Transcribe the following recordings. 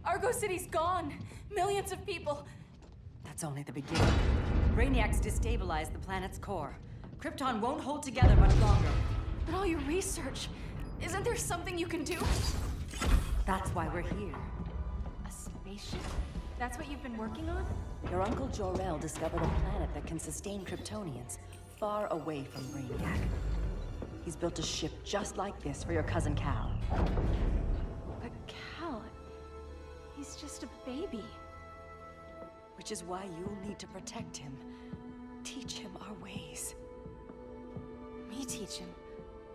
Argo City's gone. Millions of people. That's only the beginning. Brainiacs destabilized the planet's core. Krypton won't hold together much longer. But all your research, isn't there something you can do? That's why we're here. A spaceship? That's what you've been working on? Your Uncle Jor-El discovered a planet that can sustain Kryptonians, far away from Brainiac. He's built a ship just like this for your cousin Cal. But Cal, he's just a baby. Which is why you'll need to protect him. Teach him our ways. Me teach him?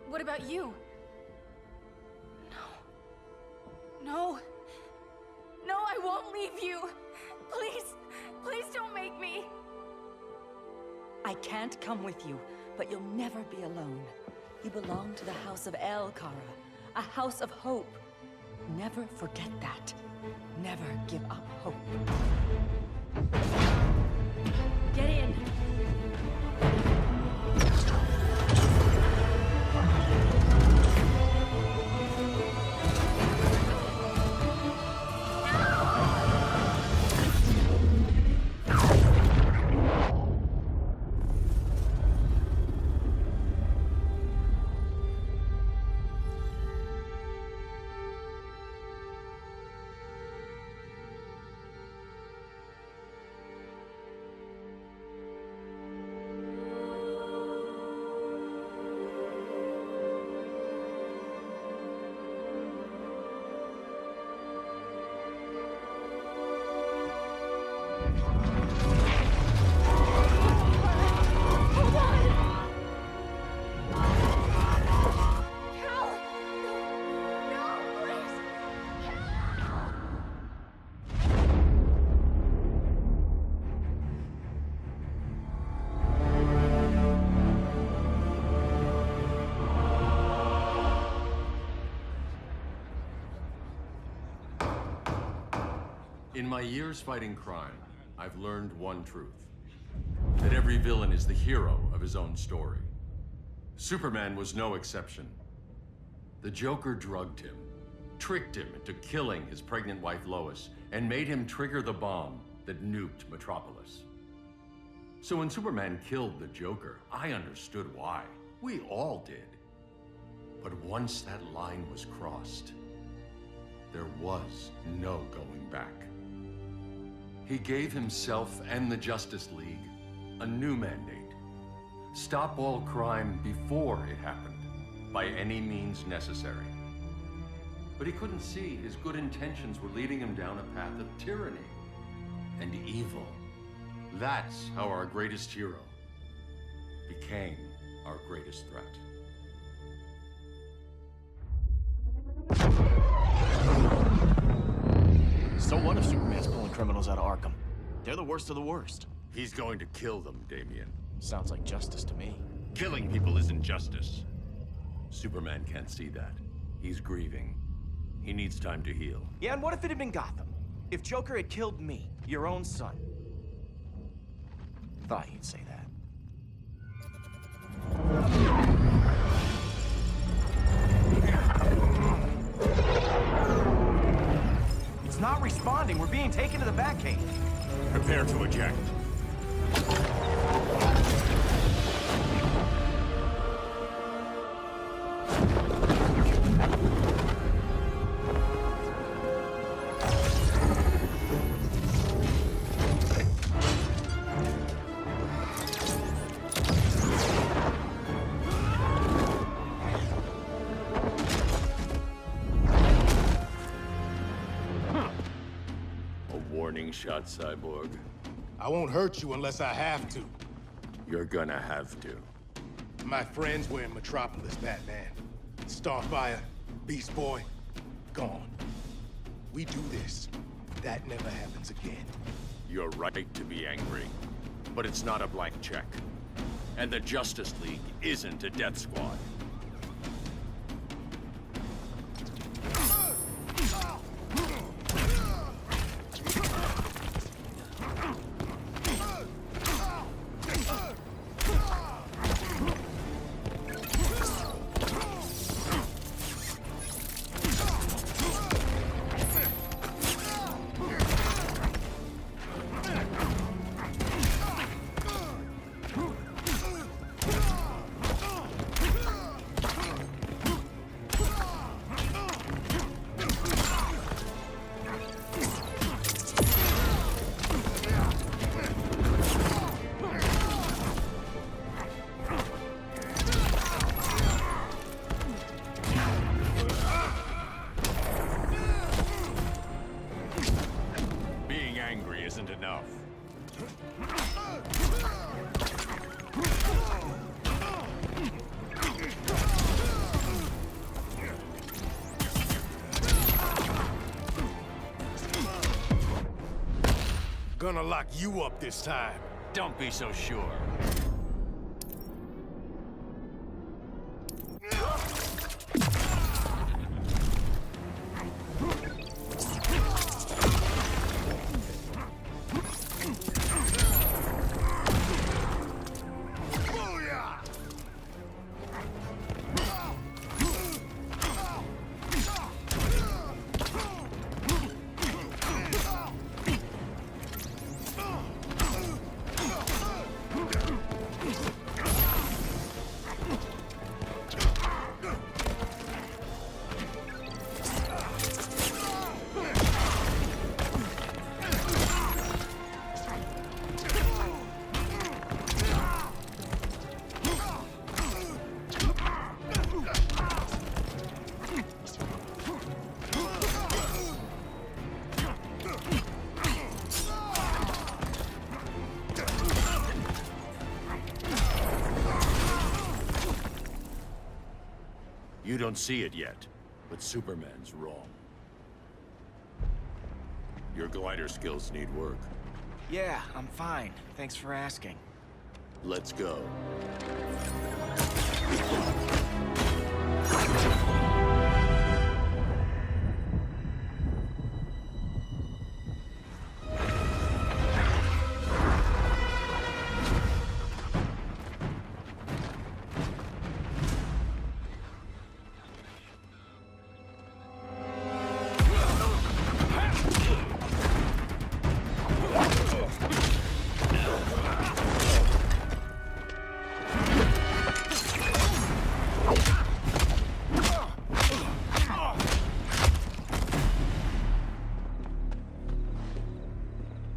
What about you? No. No, I won't leave you. Please, please don't make me. I can't come with you, but you'll never be alone. You belong to the House of El Kara, a house of hope. Never forget that. Never give up hope. Get in. In my years fighting crime, I've learned one truth. That every villain is the hero of his own story. Superman was no exception. The Joker drugged him, tricked him into killing his pregnant wife Lois, and made him trigger the bomb that nuked Metropolis. So when Superman killed the Joker, I understood why. We all did. But once that line was crossed, there was no going back. He gave himself and the Justice League a new mandate. Stop all crime before it happened, by any means necessary. But he couldn't see his good intentions were leading him down a path of tyranny and evil. That's how our greatest hero became our greatest threat. So what if Superman's pulling criminals out of Arkham? They're the worst of the worst. He's going to kill them, Damian. Sounds like justice to me. Killing people isn't justice. Superman can't see that. He's grieving. He needs time to heal. Yeah, and what if it had been Gotham? If Joker had killed me, your own son? Thought you'd say that. It's not responding. We're being taken to the Batcave. Prepare to eject. Warning shot, Cyborg. I won't hurt you unless I have to. You're gonna have to. My friends were in Metropolis, Batman. Starfire, Beast Boy, gone. We do this. That never happens again. You're right to be angry, but it's not a blank check. And the Justice League isn't a death squad. glory isn't enough. Gonna lock you up this time. Don't be so sure. You don't see it yet, but Superman's wrong. Your glider skills need work. Yeah, I'm fine. Thanks for asking. Let's go.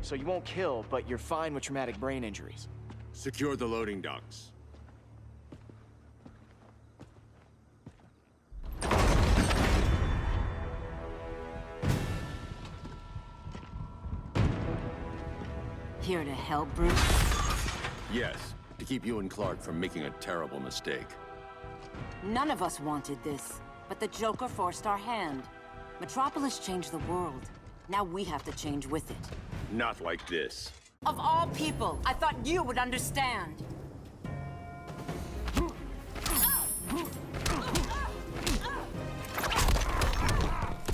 So you won't kill, but you're fine with traumatic brain injuries. Secure the loading docks. Here to help, Bruce? Yes, to keep you and Clark from making a terrible mistake. None of us wanted this, but the Joker forced our hand. Metropolis changed the world. Now we have to change with it. Not like this. Of all people, I thought you would understand.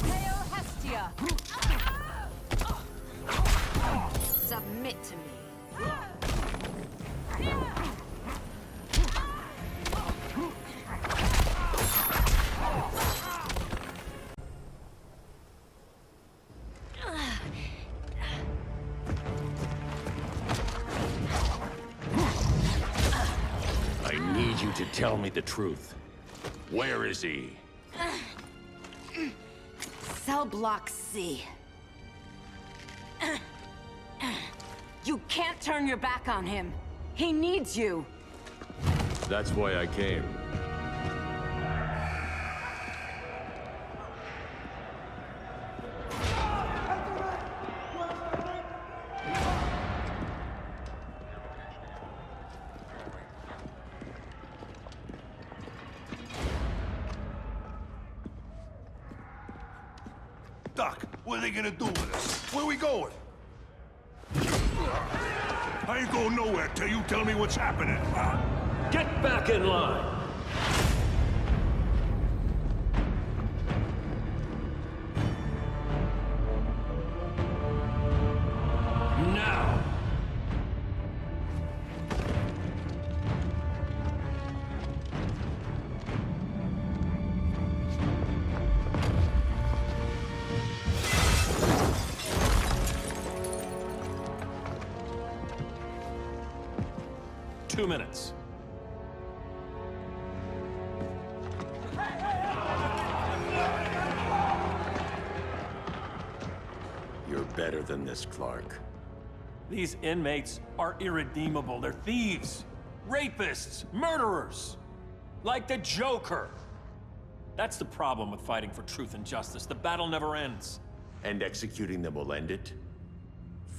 Hail Hestia! Submit to me. I need you to tell me the truth. Where is he? Cell Block C. You can't turn your back on him. He needs you. That's why I came. Doc, what are they gonna do with us? Where we going? I ain't going nowhere till you tell me what's happening. Get back in line! Now! Two minutes. You're better than this, Clark. These inmates are irredeemable. They're thieves, rapists, murderers. Like the Joker. That's the problem with fighting for truth and justice. The battle never ends. And executing them will end it?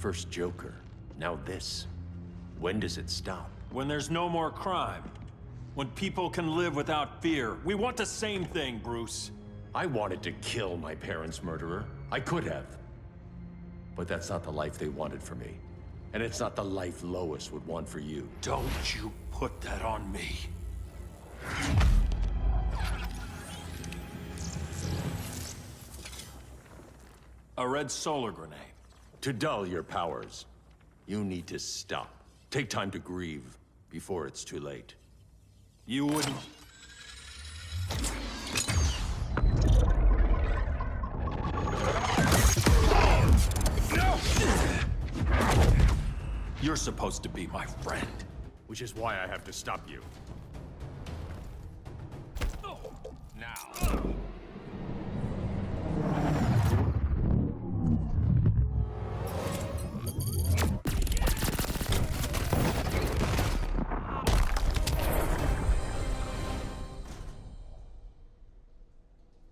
First Joker, now this. When does it stop? When there's no more crime. When people can live without fear. We want the same thing, Bruce. I wanted to kill my parents' murderer. I could have. But that's not the life they wanted for me. And it's not the life Lois would want for you. Don't you put that on me. A red solar grenade. To dull your powers, you need to stop. Take time to grieve before it's too late. You wouldn't... You're supposed to be my friend. Which is why I have to stop you. Now.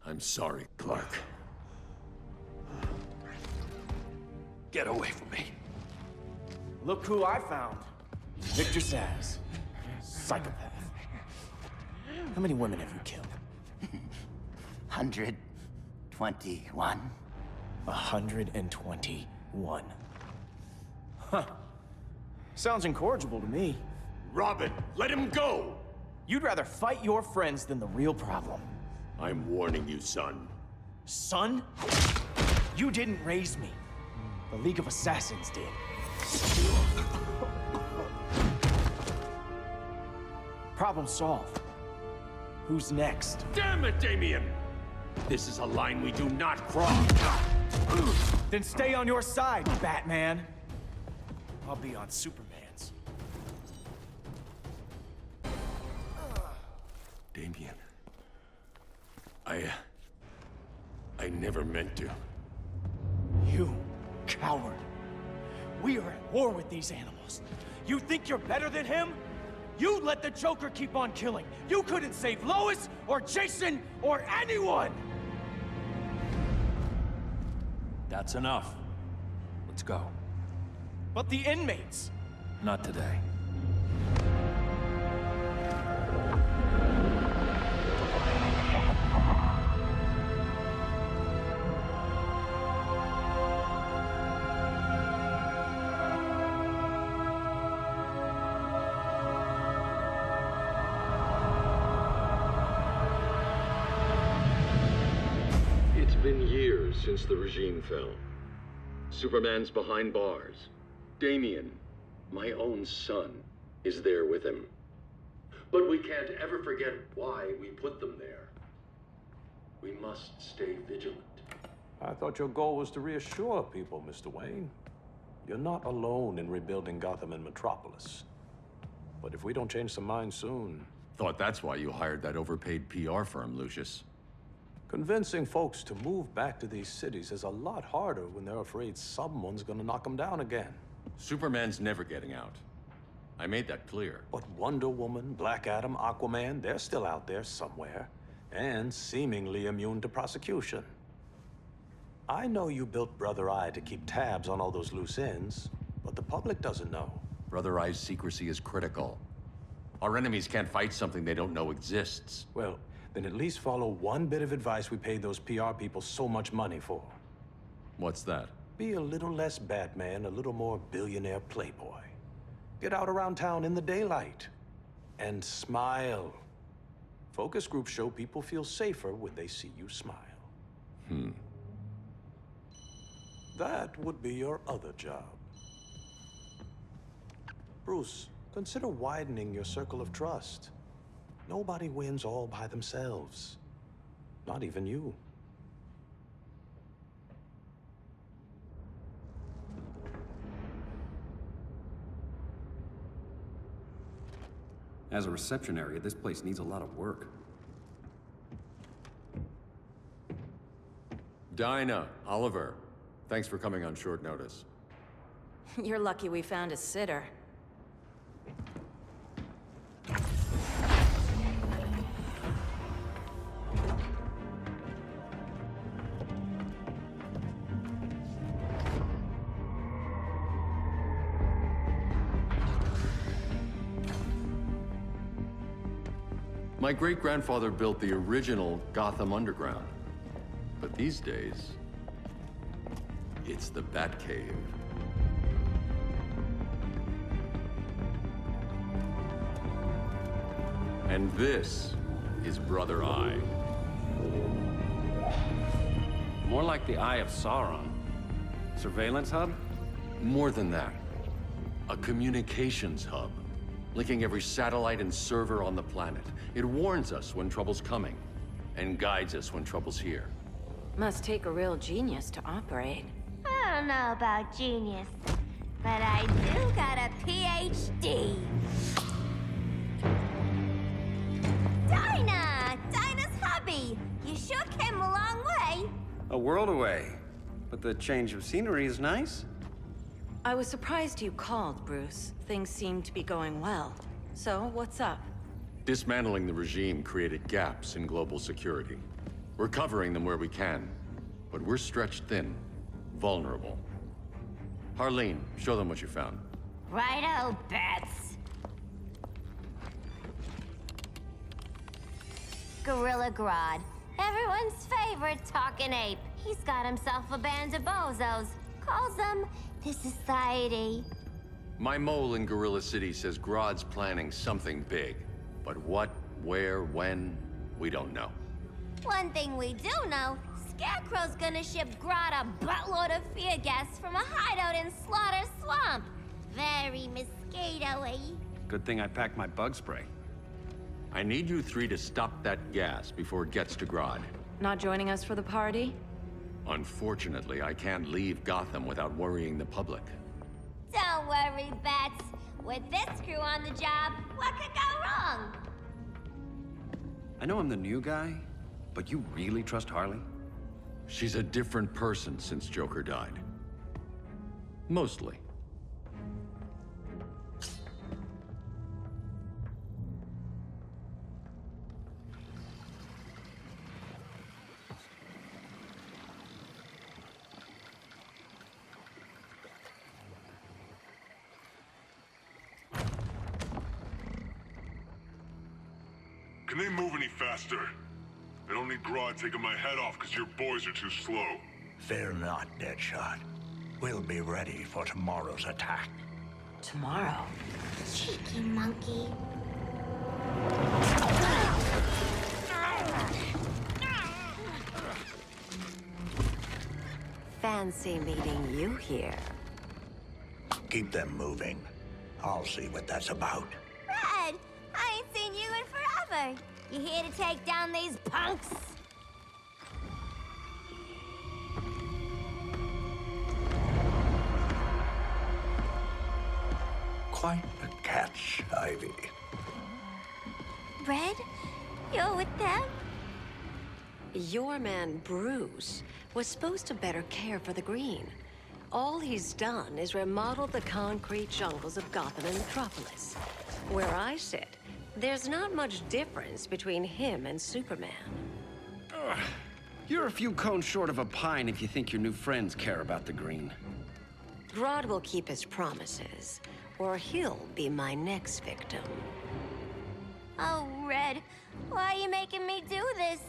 I'm sorry, Clark. Get away from me. Look who I found. Victor Zsasz. Psychopath. How many women have you killed? 121. 121. Huh. Sounds incorrigible to me. Robin, let him go! You'd rather fight your friends than the real problem. I'm warning you, son. Son? You didn't raise me. The League of Assassins did. Problem solved. Who's next? Damn it, Damien! This is a line we do not cross. Then stay on your side, Batman. I'll be on Superman's. Damien. I never meant to. You coward. We are at war with these animals. You think you're better than him? You let the Joker keep on killing. You couldn't save Lois, or Jason, or anyone! That's enough. Let's go. But the inmates. Not today. It's been years since the regime fell. Superman's behind bars. Damien, my own son, is there with him. But we can't ever forget why we put them there. We must stay vigilant. I thought your goal was to reassure people, Mr. Wayne. You're not alone in rebuilding Gotham and Metropolis. But if we don't change some minds soon... Thought that's why you hired that overpaid PR firm, Lucius. Convincing folks to move back to these cities is a lot harder when they're afraid someone's gonna knock them down again. Superman's never getting out. I made that clear. But Wonder Woman, Black Adam, Aquaman, they're still out there somewhere, and seemingly immune to prosecution. I know you built Brother Eye to keep tabs on all those loose ends, but the public doesn't know. Brother Eye's secrecy is critical. Our enemies can't fight something they don't know exists. Well, then at least follow one bit of advice we paid those PR people so much money for. What's that? Be a little less Batman, a little more billionaire playboy. Get out around town in the daylight. And smile. Focus groups show people feel safer when they see you smile. That would be your other job. Bruce, consider widening your circle of trust. Nobody wins all by themselves. Not even you. As a reception area, this place needs a lot of work. Dinah, Oliver, thanks for coming on short notice. You're lucky we found a sitter. My great-grandfather built the original Gotham Underground. But these days, it's the Batcave. And this is Brother Eye. More like the Eye of Sauron. Surveillance hub? More than that. A communications hub, linking every satellite and server on the planet. It warns us when trouble's coming, and guides us when trouble's here. Must take a real genius to operate. I don't know about genius, but I do got a PhD. Dinah's hubby! You sure came a long way. A world away. But the change of scenery is nice. I was surprised you called, Bruce. Things seem to be going well. So, what's up? Dismantling the regime created gaps in global security. We're covering them where we can, but we're stretched thin, vulnerable. Harleen, show them what you found. Righto, Bats. Gorilla Grodd. Everyone's favorite talking ape. He's got himself a band of bozos. Calls them the Society. My mole in Gorilla City says Grodd's planning something big. But what, where, when, we don't know. One thing we do know, Scarecrow's gonna ship Grodd a buttload of fear gas from a hideout in Slaughter Swamp. Very mosquito-y. Good thing I packed my bug spray. I need you three to stop that gas before it gets to Grodd. Not joining us for the party? Unfortunately, I can't leave Gotham without worrying the public. Don't worry, Bats. With this crew on the job, what could go wrong? I know I'm the new guy, but you really trust Harley? She's a different person since Joker died. Mostly. Can they move any faster? I don't need Grodd taking my head off because your boys are too slow. Fear not, Deadshot. We'll be ready for tomorrow's attack. Tomorrow? Cheeky monkey. Fancy meeting you here. Keep them moving. I'll see what that's about. Red, I ain't seen you in forever. You here to take down these punks? Quite a catch, Ivy. Red, you're with them? Your man, Bruce, was supposed to better care for the Green. All he's done is remodel the concrete jungles of Gotham and Metropolis. Where I sit, there's not much difference between him and Superman. You're a few cones short of a pine if you think your new friends care about the Green. Grodd will keep his promises, or he'll be my next victim. Oh, Red, why are you making me do this?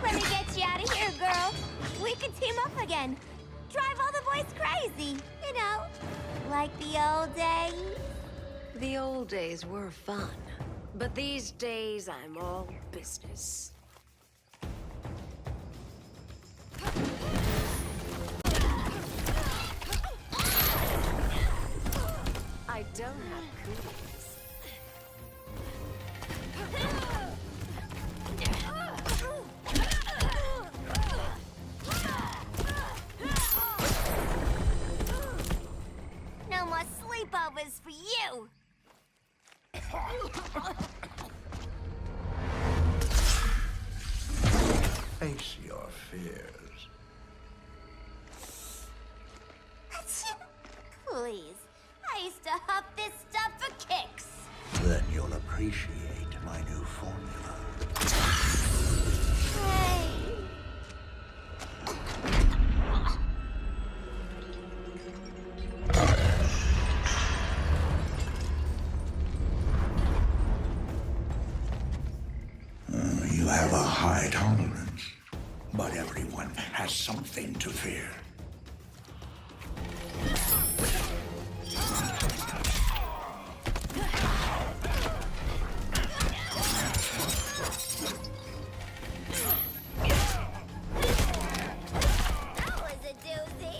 Let me get you out of here, girl. We can team up again. Drive all the boys crazy, you know, like the old days. The old days were fun, but these days I'm all business. I don't have cooties. No more sleepovers for you. Face your fears. Please, I used to huff this stuff for kicks. Then you'll appreciate my new formula. Hey. tolerance. But everyone has something to fear. That was a doozy.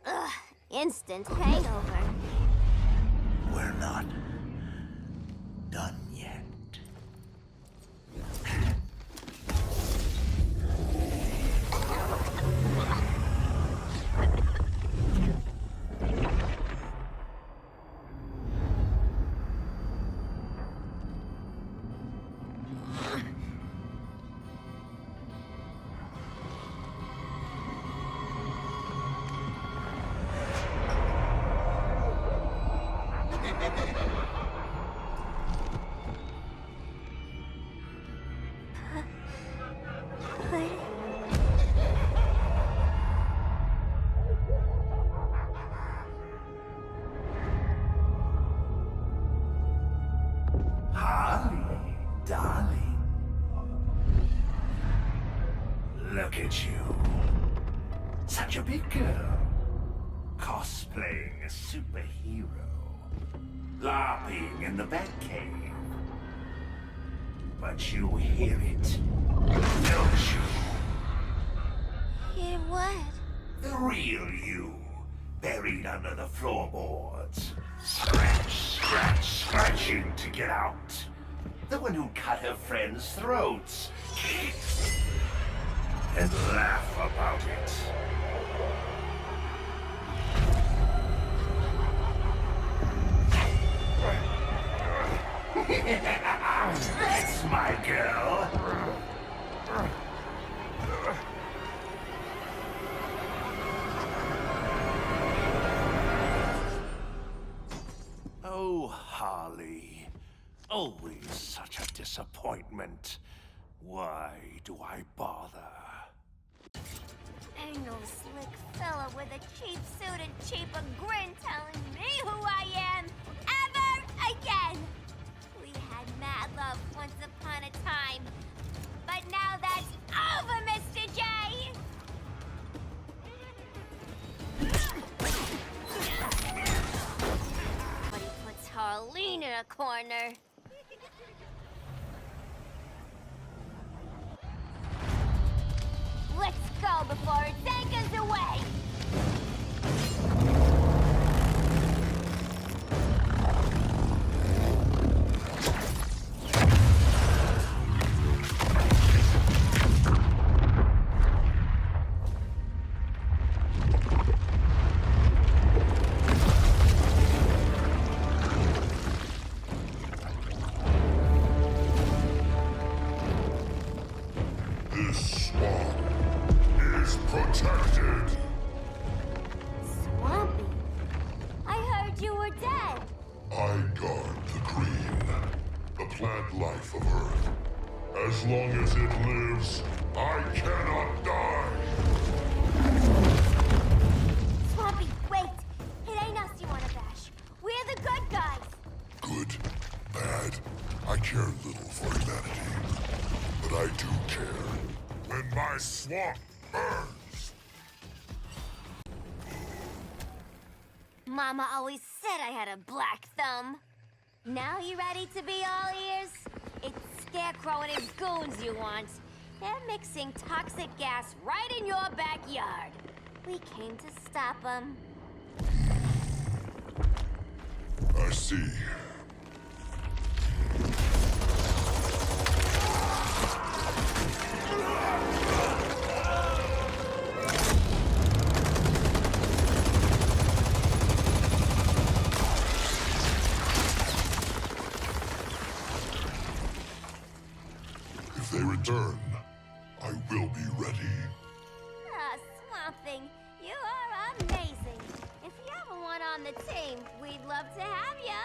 Ugh, instant hangover. We're not done yet. Holly, darling. Look at you. Such a big girl. Cosplaying a superhero. LARPing in the Batcave. But you hear it, don't you? Hear what? The real you, buried under the floorboards. Scratch, scratch, scratching to get out. The one who cut her friends' throats. And laugh about it. That's my girl. Oh, Harley. Always such a disappointment. Why do I bother? Ain't no slick fella with a cheap suit and cheaper grin telling me who I am ever again. We had mad love once upon a time, but now that's over, Mr. J. But he puts Harleen in a corner. Let's go before it takes us away! This swamp is protected. Swampy? I heard you were dead. I guard the green, the plant life of Earth. As long as it lives, I cannot die. Swampy, wait! It ain't us you wanna bash. We're the good guys. Good, bad, I care little for humanity. But I do care when my swamp burns. Mama always said I had a black thumb. Now you ready to be all ears? It's Scarecrow and his goons you want. They're mixing toxic gas right in your backyard. We came to stop them. I see. If they return, I will be ready. Ah, Swamp Thing, you are amazing. If you ever want on the team, we'd love to have ya.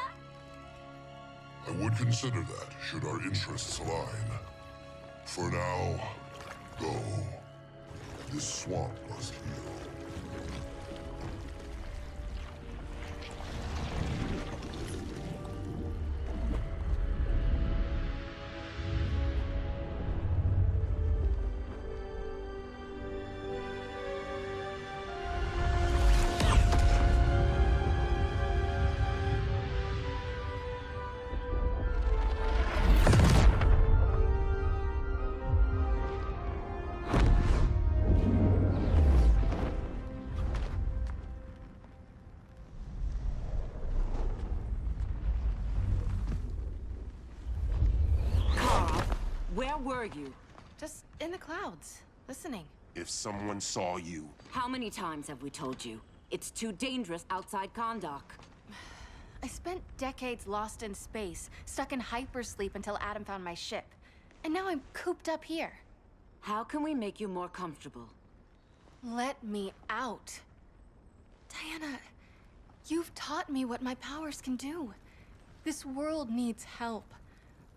I would consider that, should our interests align. For now, go. This swamp must heal. Where were you? Just in the clouds, listening. If someone saw you... How many times have we told you? It's too dangerous outside Kondak. I spent decades lost in space, stuck in hypersleep until Adam found my ship. And now I'm cooped up here. How can we make you more comfortable? Let me out. Diana, you've taught me what my powers can do. This world needs help.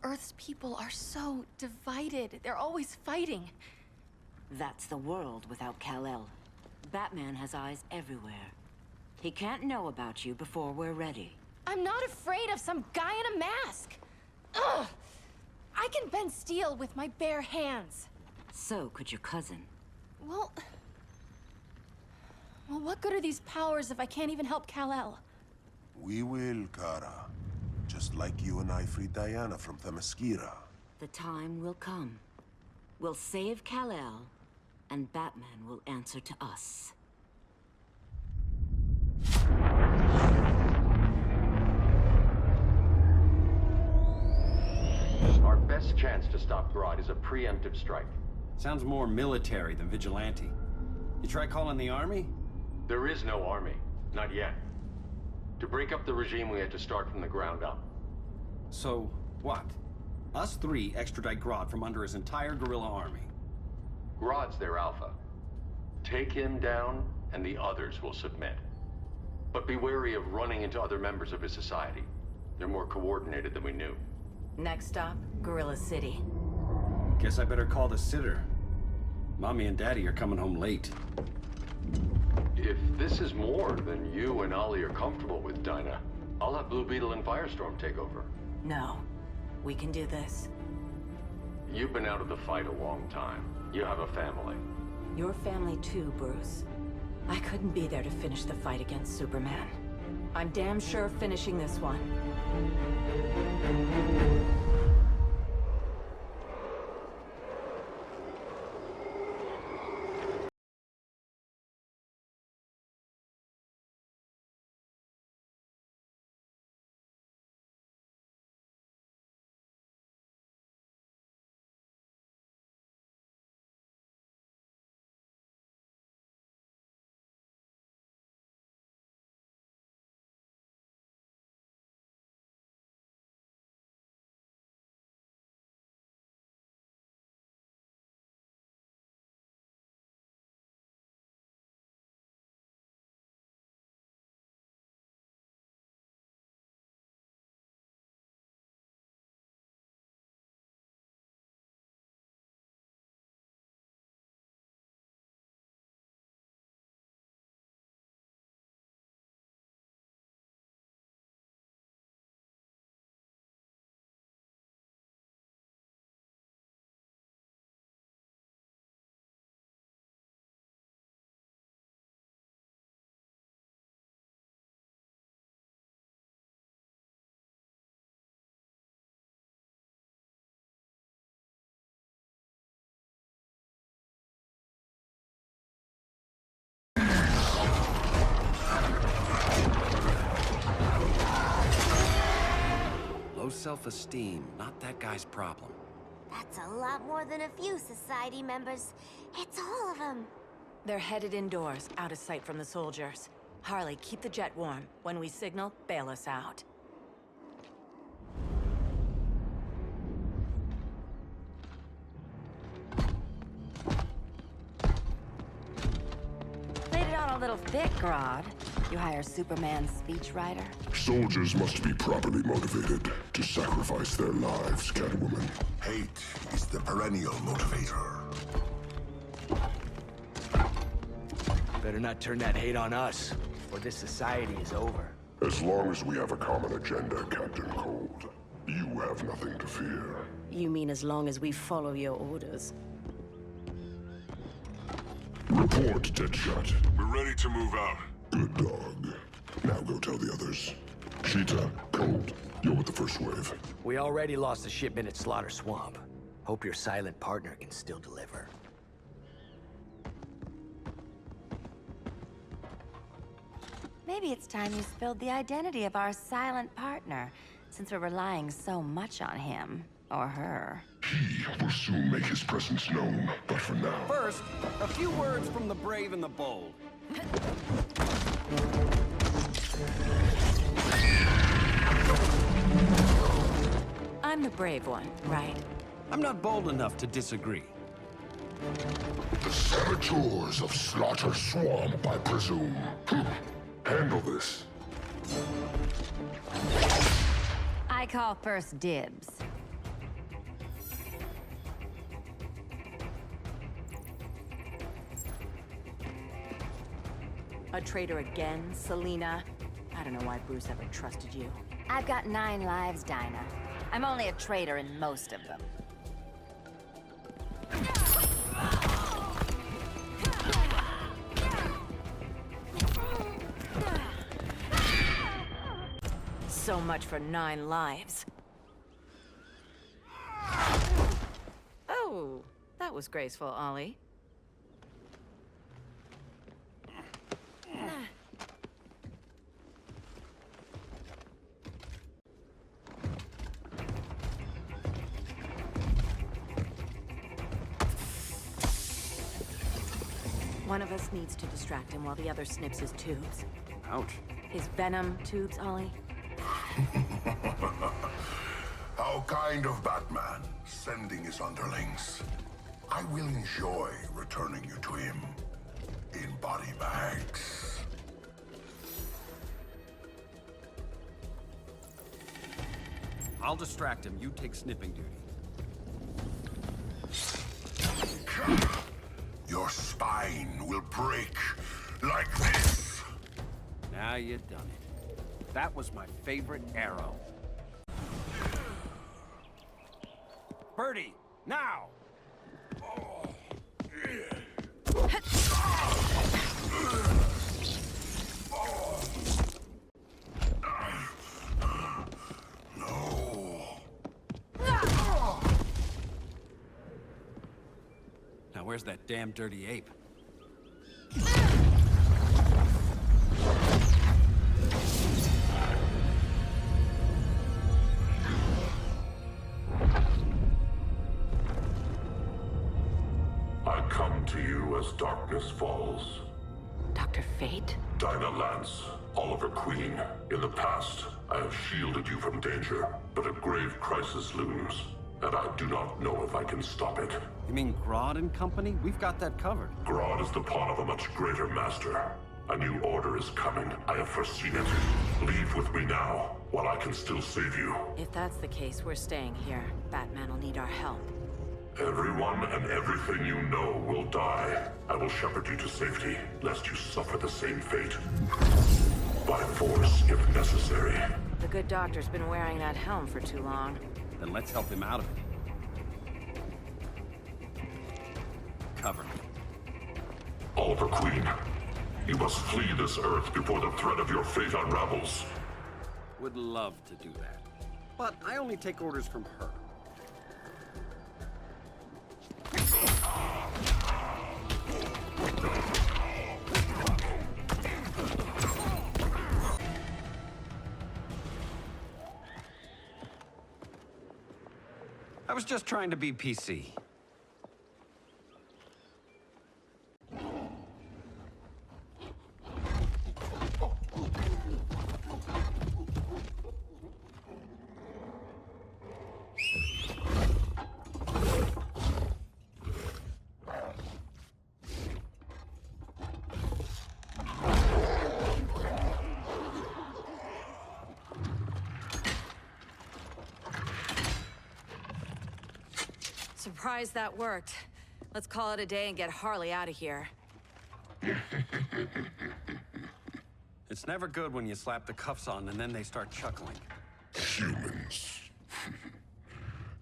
Earth's people are so divided. They're always fighting. That's the world without Kal-El. Batman has eyes everywhere. He can't know about you before we're ready. I'm not afraid of some guy in a mask. Ugh! I can bend steel with my bare hands. So could your cousin. Well, what good are these powers if I can't even help Kal-El? We will, Kara. Just like you and I freed Diana from Themyscira. The time will come. We'll save Kal-El, and Batman will answer to us. Our best chance to stop Grodd is a preemptive strike. Sounds more military than vigilante. You try calling the army? There is no army. Not yet. To break up the regime, we had to start from the ground up. So, what? Us three extradite Grodd from under his entire guerrilla army. Grodd's their alpha. Take him down, and the others will submit. But be wary of running into other members of his society. They're more coordinated than we knew. Next stop, Gorilla City. Guess I better call the sitter. Mommy and Daddy are coming home late. If this is more than you and Ollie are comfortable with, Dinah, I'll have Blue Beetle and Firestorm take over. No. We can do this. You've been out of the fight a long time. You have a family. Your family too, Bruce. I couldn't be there to finish the fight against Superman. I'm damn sure finishing this one. Low self-esteem, not that guy's problem. That's a lot more than a few society members. It's all of them. They're headed indoors, out of sight from the soldiers. Harley, keep the jet warm. When we signal, bail us out. Played it on a little thick, Grodd. You hire Superman's speechwriter? Soldiers must be properly motivated to sacrifice their lives, Catwoman. Hate is the perennial motivator. Better not turn that hate on us, or this society is over. As long as we have a common agenda, Captain Cold, you have nothing to fear. You mean as long as we follow your orders? Report, Deadshot. We're ready to move out. Good dog. Now go tell the others. Cheetah, Cold, you're with the first wave. We already lost the shipment at Slaughter Swamp. Hope your silent partner can still deliver. Maybe it's time you spilled the identity of our silent partner, since we're relying so much on him, or her. He will soon make his presence known, but for now... First, a few words from the brave and the bold. I'm the brave one, right? I'm not bold enough to disagree. The saboteurs of Slaughter Swamp, I presume. Handle this. I call first dibs. A traitor again, Selena? I don't know why Bruce ever trusted you. I've got 9 lives, Dinah. I'm only a traitor in most of them. So much for 9 lives. Oh, that was graceful, Ollie. One of us needs to distract him while the other snips his tubes. Ouch. His venom tubes, Ollie. How kind of Batman, sending his underlings. I will enjoy returning you to him in body bags. I'll distract him. You take snipping duty. Your spine will break like this. Now you've done it. That was my favorite arrow. Birdie, now! Now where's that damn dirty ape? I come to you as darkness falls. Dr. Fate? Dinah Lance, Oliver Queen. In the past, I have shielded you from danger, but a grave crisis looms, and I do not know if I can stop it. You mean Grodd and company? We've got that covered. Grodd is the pawn of a much greater master. A new order is coming. I have foreseen it. Leave with me now, while I can still save you. If that's the case, we're staying here. Batman will need our help. Everyone and everything you know will die. I will shepherd you to safety, lest you suffer the same fate. By force, if necessary. The good doctor's been wearing that helm for too long. Then let's help him out of it. Cover me. Oliver Queen, you must flee this Earth before the threat of your fate unravels. Would love to do that. But I only take orders from her. I was just trying to be PC. Surprised that worked. Let's call it a day and get Harley out of here. It's never good when you slap the cuffs on and then they start chuckling. Humans.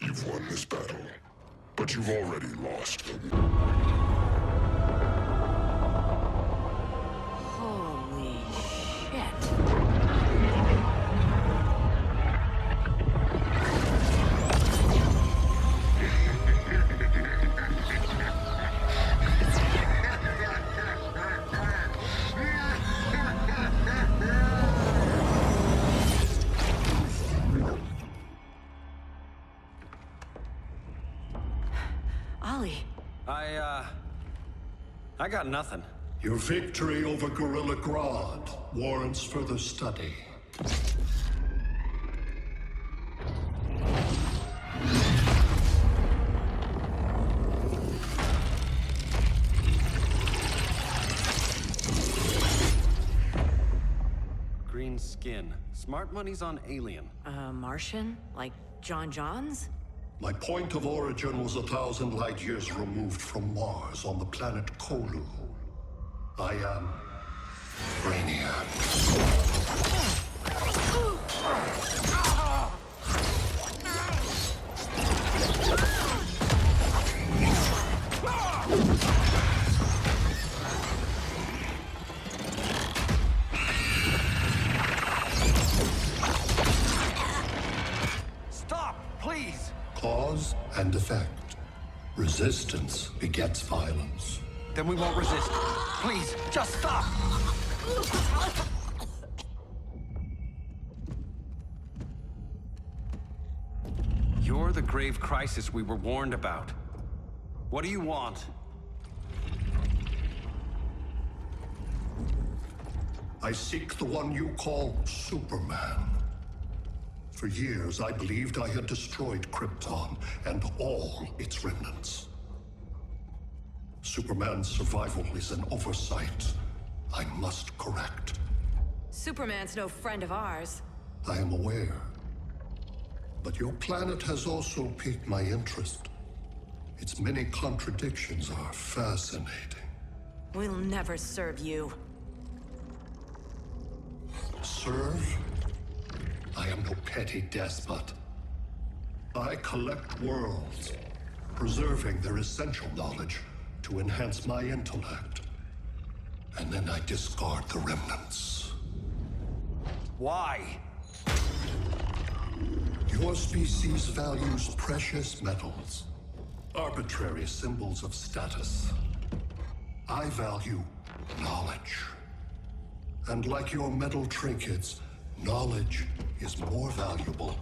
You've won this battle, but you've already lost. Holy shit. Ollie. I got nothing. Your victory over Gorilla Grodd warrants further study. Green skin. Smart money's on alien. Martian? Like John Johns? My point of origin was 1,000 light years removed from Mars on the planet Kolu. I am Brainiac. Stop, please! Cause and effect. Resistance begets violence. Then we won't resist. Please, just stop! You're the grave crisis we were warned about. What do you want? I seek the one you call Superman. For years, I believed I had destroyed Krypton and all its remnants. Superman's survival is an oversight I must correct. Superman's no friend of ours. I am aware. But your planet has also piqued my interest. Its many contradictions are fascinating. We'll never serve you. Serve? I am no petty despot. I collect worlds, preserving their essential knowledge to enhance my intellect. And then I discard the remnants. Why? Your species values precious metals, arbitrary symbols of status. I value knowledge. And like your metal trinkets, knowledge is more valuable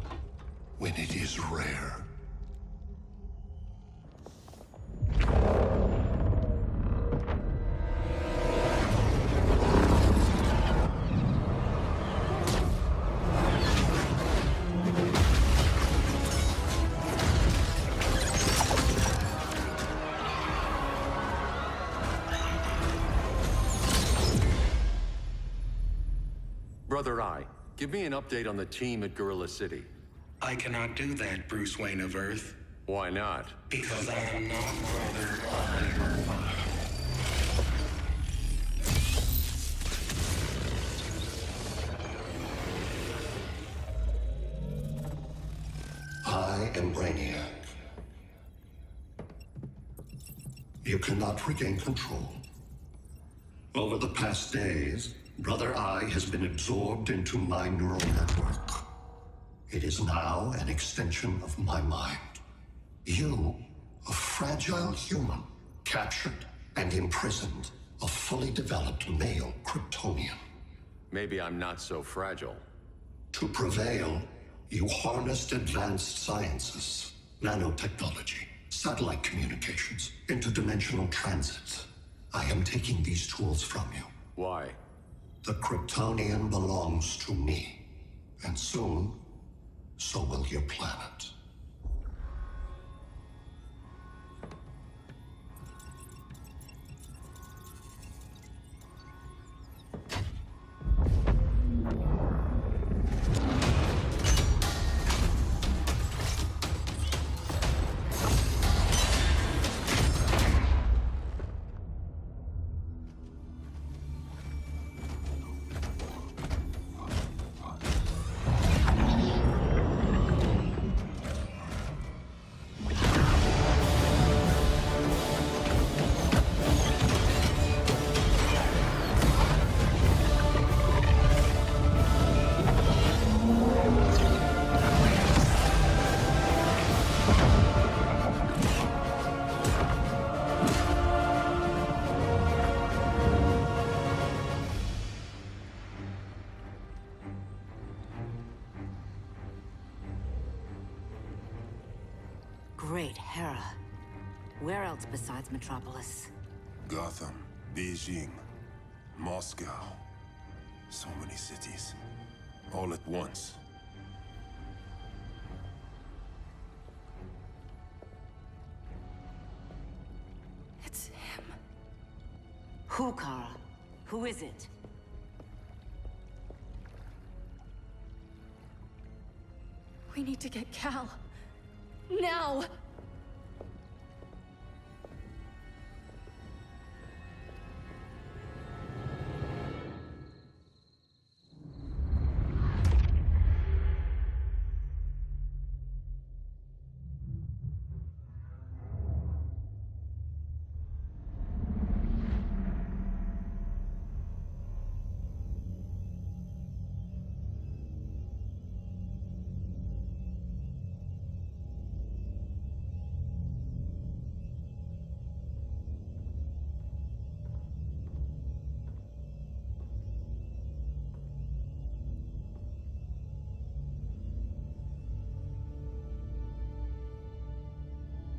when it is rare. Brother Eye, give me an update on the team at Gorilla City. I cannot do that, Bruce Wayne of Earth. Why not? Because I am not Brother Eye. I am Brainiac. You cannot regain control. Over the past days, Brother Eye has been absorbed into my neural network. It is now an extension of my mind. You, a fragile human, captured and imprisoned a fully developed male Kryptonian. Maybe I'm not so fragile. To prevail, you harnessed advanced sciences, nanotechnology, satellite communications, interdimensional transit. I am taking these tools from you. Why? The Kryptonian belongs to me. And soon, so will your planet. Great Hera. Where else besides Metropolis? Gotham, Beijing, Moscow. So many cities. All at once. It's him. Who, Kara? Who is it? We need to get Cal. Now!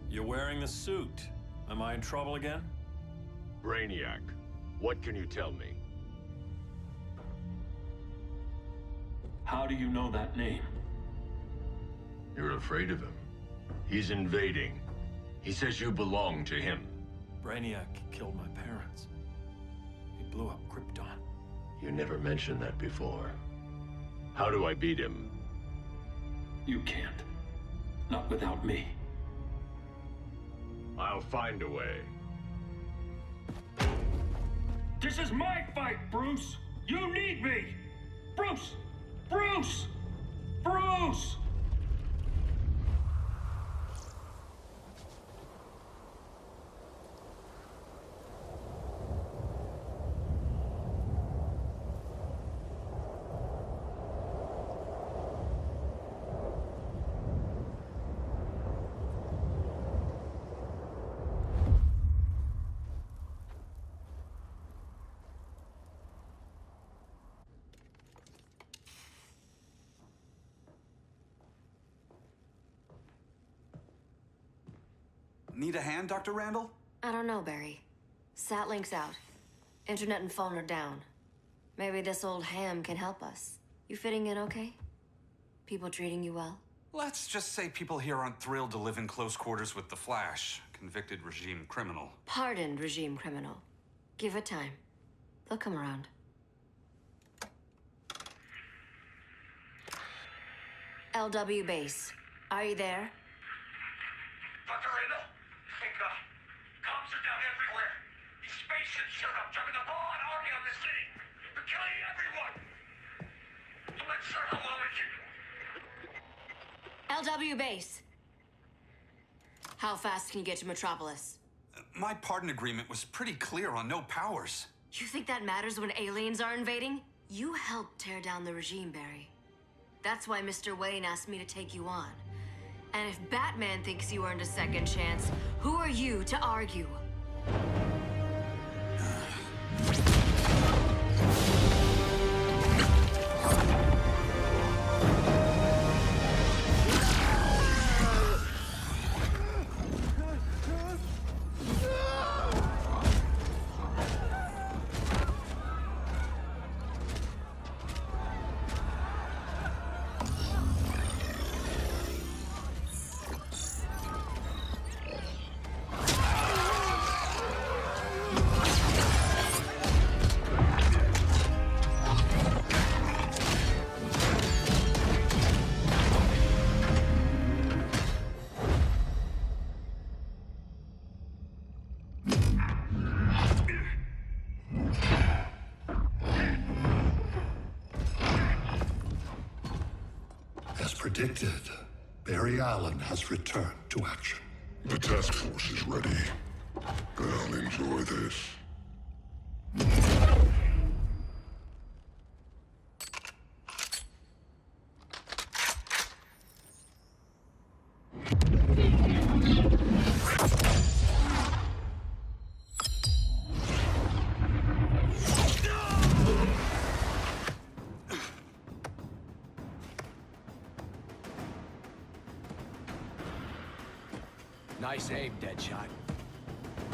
You're wearing the suit. Am I in trouble again? Brainiac, what can you tell me? How do you know that name? You're afraid of him. He's invading. He says you belong to him. Brainiac killed my parents. He blew up Krypton. You never mentioned that before. How do I beat him? You can't. Not without me. I'll find a way. This is my fight, Bruce! You need me! Bruce! Bruce! Bruce! Need a hand, Dr. Randall? I don't know, Barry. Satlink's out. Internet and phone are down. Maybe this old ham can help us. You fitting in okay? People treating you well? Let's just say people here aren't thrilled to live in close quarters with the Flash, convicted regime criminal. Pardoned regime criminal. Give it time. They'll come around. LW base. Are you there? Dr. Randall? Cops are down everywhere. These spaceships showed up, dropping the ball and army on the city. They're killing everyone. I'm not sure how long we can... LW base. How fast can you get to Metropolis? My pardon agreement was pretty clear on no powers. You think that matters when aliens are invading? You helped tear down the regime, Barry. That's why Mr. Wayne asked me to take you on. And if Batman thinks you earned a second chance, who are you to argue? As predicted, Barry Allen has returned to action. The task force is ready. I'll enjoy this. Nice aim, Deadshot.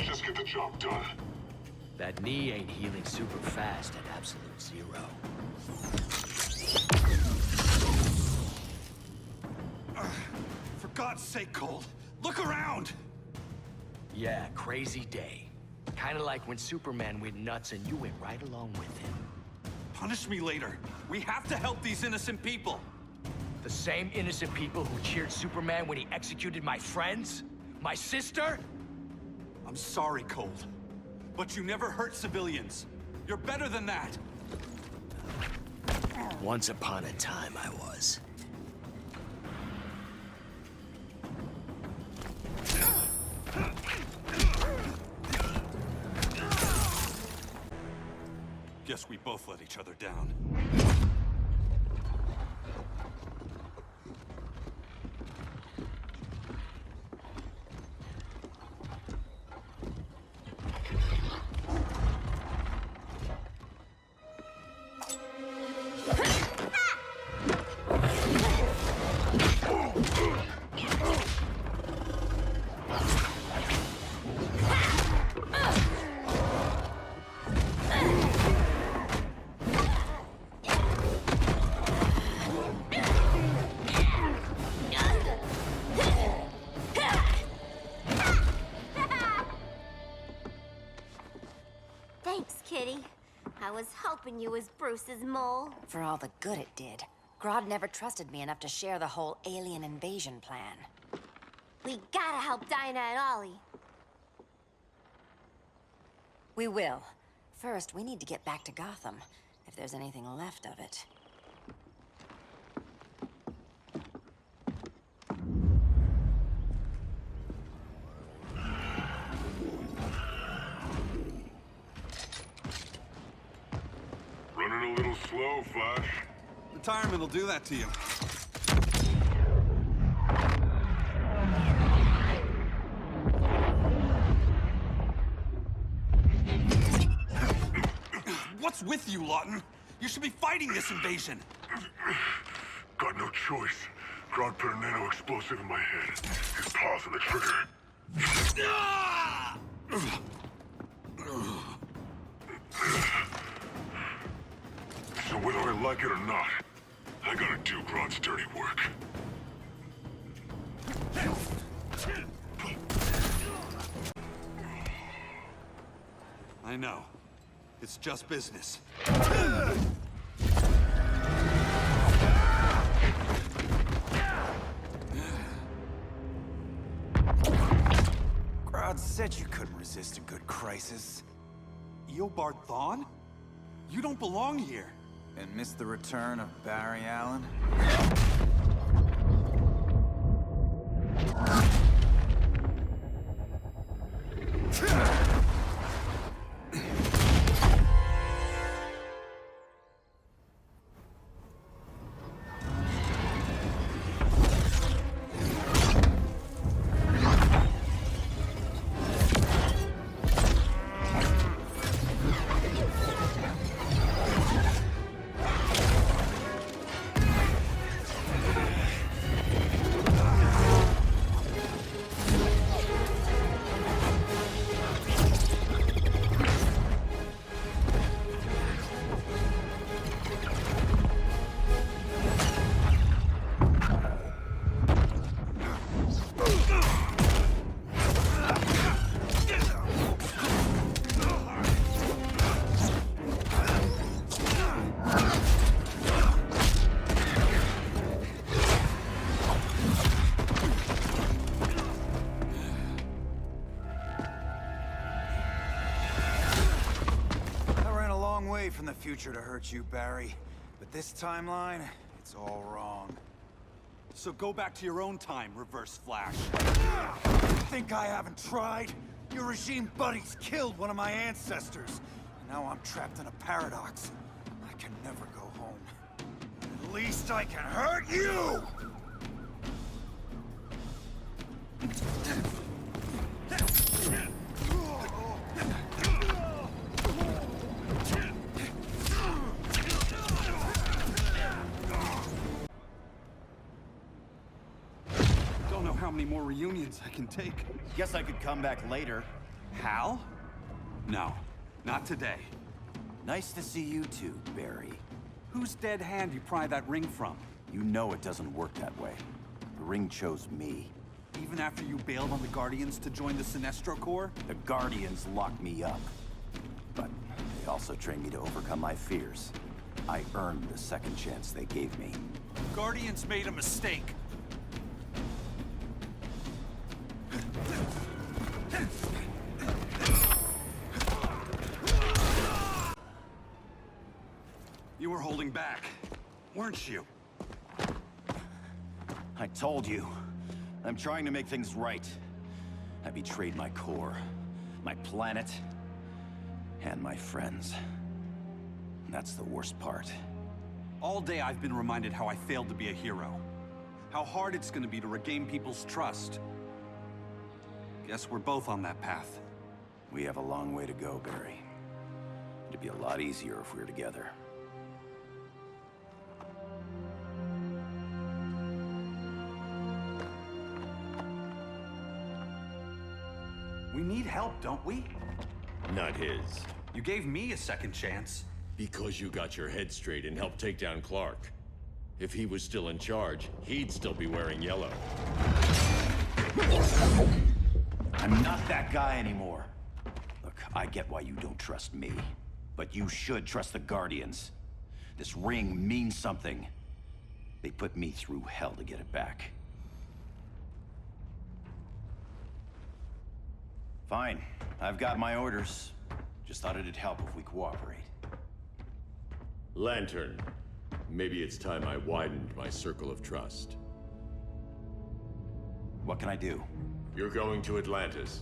Let's just get the job done. That knee ain't healing super fast at absolute zero. For God's sake, Cold, look around! Yeah, crazy day. Kinda like when Superman went nuts and you went right along with him. Punish me later. We have to help these innocent people. The same innocent people who cheered Superman when he executed my friends? My sister? I'm sorry, Cold. But you never hurt civilians. You're better than that. Once upon a time, I was. Guess we both let each other down. Thanks, Kitty. I was hoping you was Bruce's mole. For all the good it did. Grodd never trusted me enough to share the whole alien invasion plan. We gotta help Dinah and Ollie. We will. First, we need to get back to Gotham, if there's anything left of it. Running a little slow, Flash. Retirement will do that to you. What's with you, Lawton? You should be fighting this invasion. Got no choice. Grodd put a nano explosive in my head. His paws on the trigger. So whether I like it or not, I gotta do Grodd's dirty work. I know. It's just business. Grodd said you couldn't resist a good crisis. Eobard Thawne? You don't belong here. And miss the return of Barry Allen? From the future to hurt you, Barry. But this timeline, it's all wrong. So go back to your own time, Reverse Flash. Think I haven't tried? Your regime buddies killed one of my ancestors. And now I'm trapped in a paradox. I can never go home. At least I can hurt you! How many more reunions I can take. Guess I could come back later. Hal? No, not today. Nice to see you too, Barry. Whose dead hand you pry that ring from? You know it doesn't work that way. The ring chose me. Even after you bailed on the Guardians to join the Sinestro Corps? The Guardians locked me up. But they also trained me to overcome my fears. I earned the second chance they gave me. Guardians made a mistake. You were holding back, weren't you? I told you. I'm trying to make things right. I betrayed my core, my planet, and my friends. That's the worst part. All day I've been reminded how I failed to be a hero. How hard it's gonna be to regain people's trust. Guess we're both on that path. We have a long way to go, Barry. It'd be a lot easier if we were together. We need help, don't we? Not his. You gave me a second chance. Because you got your head straight and helped take down Clark. If he was still in charge, he'd still be wearing yellow. I'm not that guy anymore. Look, I get why you don't trust me, but you should trust the Guardians. This ring means something. They put me through hell to get it back. Fine, I've got my orders. Just thought it'd help if we cooperate. Lantern, maybe it's time I widened my circle of trust. What can I do? You're going to Atlantis.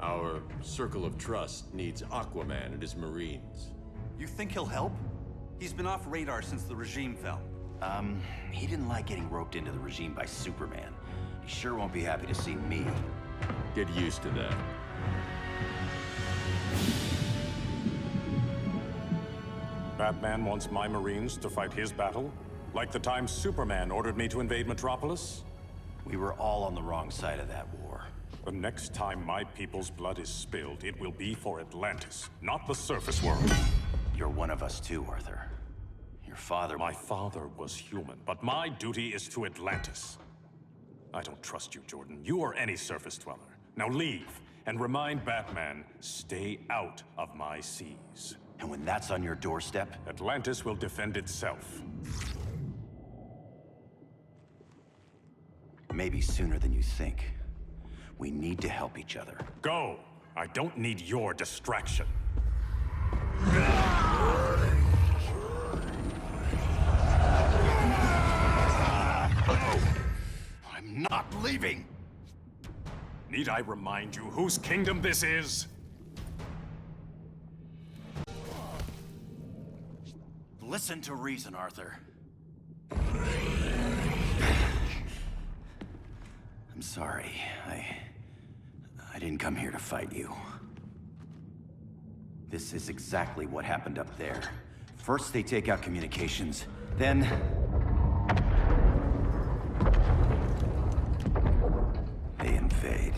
Our circle of trust needs Aquaman and his Marines. You think he'll help? He's been off radar since the regime fell. He didn't like getting roped into the regime by Superman. He sure won't be happy to see me. Get used to that. Batman wants my Marines to fight his battle? Like the time Superman ordered me to invade Metropolis? We were all on the wrong side of that war. The next time my people's blood is spilled, it will be for Atlantis, not the surface world. You're one of us too, Arthur. Your father... My father was human, but my duty is to Atlantis. I don't trust you, Jordan. You or any surface dweller. Now leave, and remind Batman, stay out of my seas. And when that's on your doorstep? Atlantis will defend itself. Maybe sooner than you think. We need to help each other. Go! I don't need your distraction. I'm not leaving! Need I remind you whose kingdom this is? Listen to reason, Arthur. I'm sorry. I didn't come here to fight you. This is exactly what happened up there. First they take out communications, then... they invade.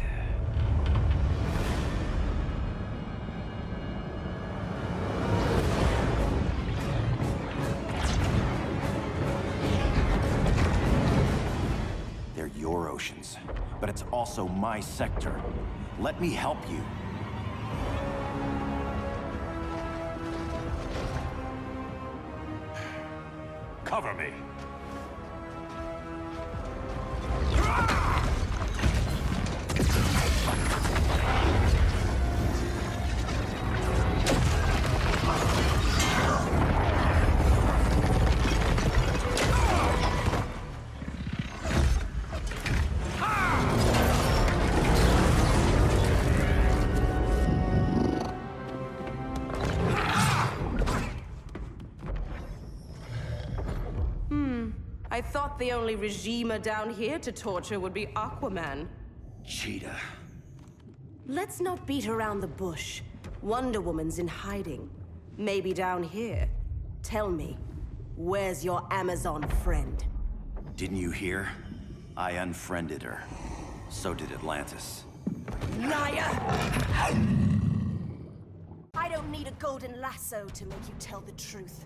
They're your oceans, but it's also my sector. Let me help you. Cover me. I thought the only regimer down here to torture would be Aquaman. Cheetah. Let's not beat around the bush. Wonder Woman's in hiding. Maybe down here. Tell me, where's your Amazon friend? Didn't you hear? I unfriended her. So did Atlantis. Liar! don't need a golden lasso to make you tell the truth.